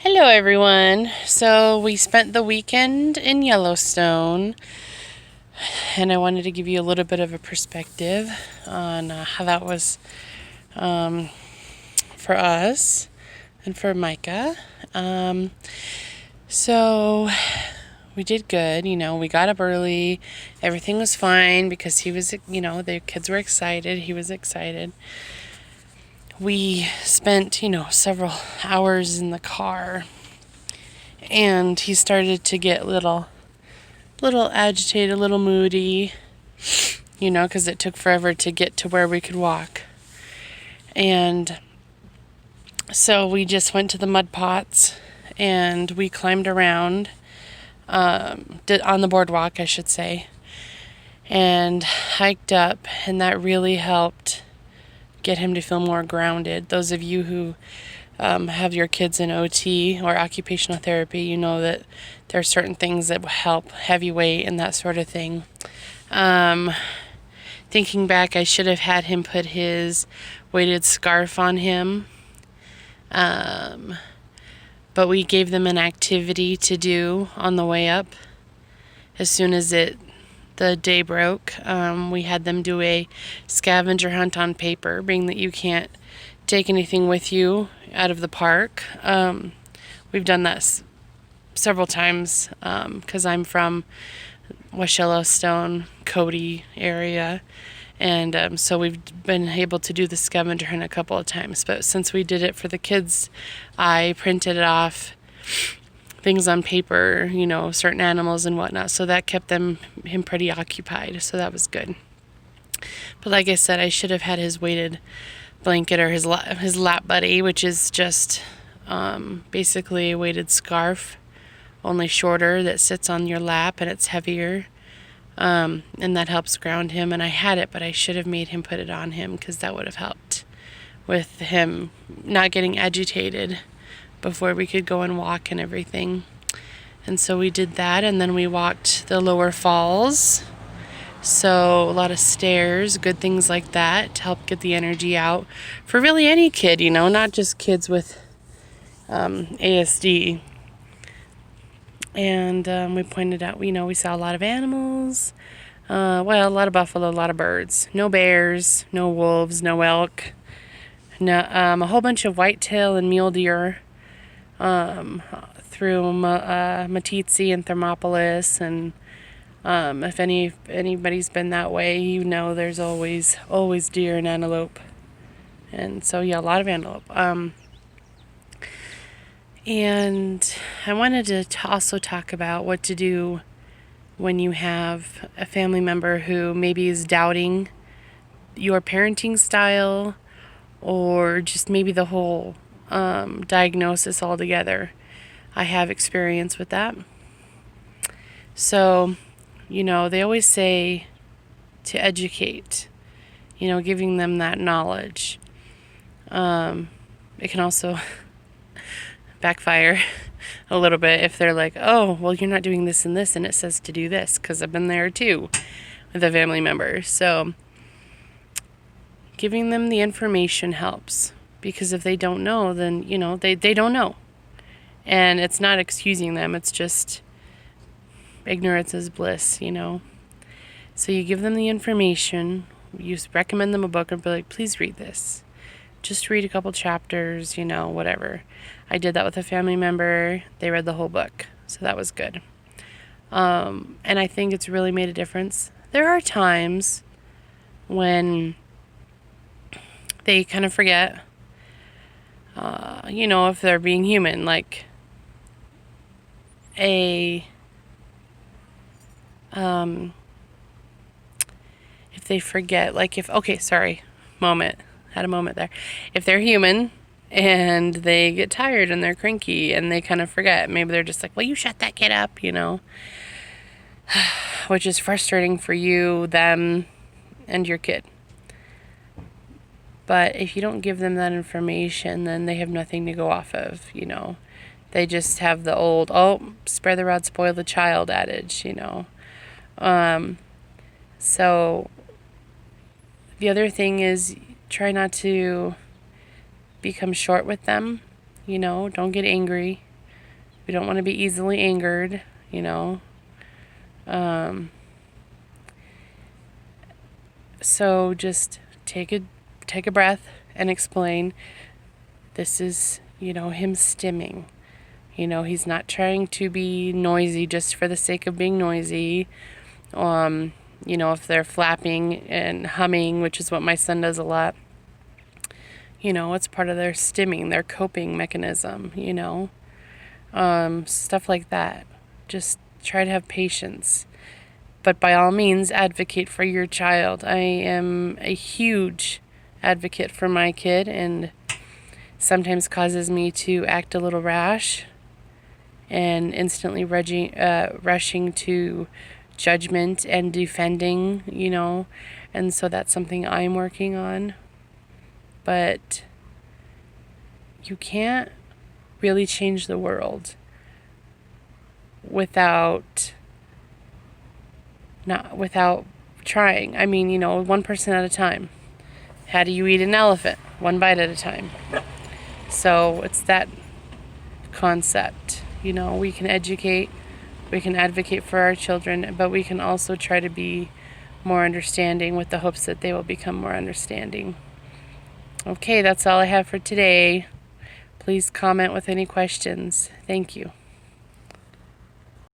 Hello, everyone. So, we spent the weekend in Yellowstone, and I wanted to give you a little bit of a perspective on how that was for us and for Micah. So, we did good. We got up early. Everything was fine because he was, the kids were excited. He was excited. We spent, several hours in the car, and he started to get little agitated, a little moody, because it took forever to get to where we could walk. And so we just went to the mud pots and we climbed around, on the boardwalk, I should say, and hiked up, and that really helped get him to feel more grounded. Those of you who have your kids in OT or occupational therapy, you know that there are certain things that will help, heavy weight and that sort of thing. Thinking back, I should have had him put his weighted scarf on him. But we gave them an activity to do on the way up. As soon as the day broke, we had them do a scavenger hunt on paper, being that you can't take anything with you out of the park. We've done that several times because I'm from West Yellowstone, Cody area, and so we've been able to do the scavenger hunt a couple of times. But since we did it for the kids, I printed off things on paper, certain animals and whatnot, so that kept him pretty occupied, so that was good. But like I said, I should have had his weighted blanket or his lap buddy, which is just basically a weighted scarf, only shorter, that sits on your lap and it's heavier, and that helps ground him. And I had it, but I should have made him put it on him because that would have helped with him not getting agitated before we could go and walk and everything. And so we did that, and then we walked the lower falls. So a lot of stairs, good things like that to help get the energy out for really any kid, not just kids with ASD. And we pointed out, we saw a lot of animals. A lot of buffalo, a lot of birds. No bears, no wolves, no elk. No, a whole bunch of whitetail and mule deer through Meeteetse and Thermopolis. And if anybody's been that way, there's always deer and antelope. And so, a lot of antelope. And I wanted to also talk about what to do when you have a family member who maybe is doubting your parenting style, or just maybe the whole diagnosis altogether. I have experience with that. So, they always say to educate, giving them that knowledge. It can also backfire a little bit if they're like, oh, well, you're not doing this and this, and it says to do this, because I've been there too with a family member. So giving them the information helps, because if they don't know, then, they don't know. And it's not excusing them, it's just ignorance is bliss, So you give them the information, you recommend them a book, and be like, please read this. Just read a couple chapters, whatever. I did that with a family member. They read the whole book, so that was good. And I think it's really made a difference. There are times when they kind of forget, if they're being human, like if they forget, had a moment there. If they're human and they get tired and they're cranky and they kind of forget, maybe they're just like, well, you shut that kid up, which is frustrating for you, them, and your kid. But if you don't give them that information, then they have nothing to go off of, They just have the old, spare the rod, spoil the child adage, So the other thing is, try not to become short with them, don't get angry. We don't want to be easily angered, you know. So just take a breath and explain this is, him stimming. He's not trying to be noisy just for the sake of being noisy. If they're flapping and humming, which is what my son does a lot, it's part of their stimming, their coping mechanism, stuff like that. Just try to have patience. But by all means, advocate for your child. I am a huge advocate for my kid, and sometimes causes me to act a little rash and instantly rushing to judgment and defending, and so that's something I'm working on. But you can't really change the world without trying. I mean, 1% at a time. How do you eat an elephant? One bite at a time. So it's that concept. We can educate, we can advocate for our children, but we can also try to be more understanding with the hopes that they will become more understanding. Okay, that's all I have for today. Please comment with any questions. Thank you.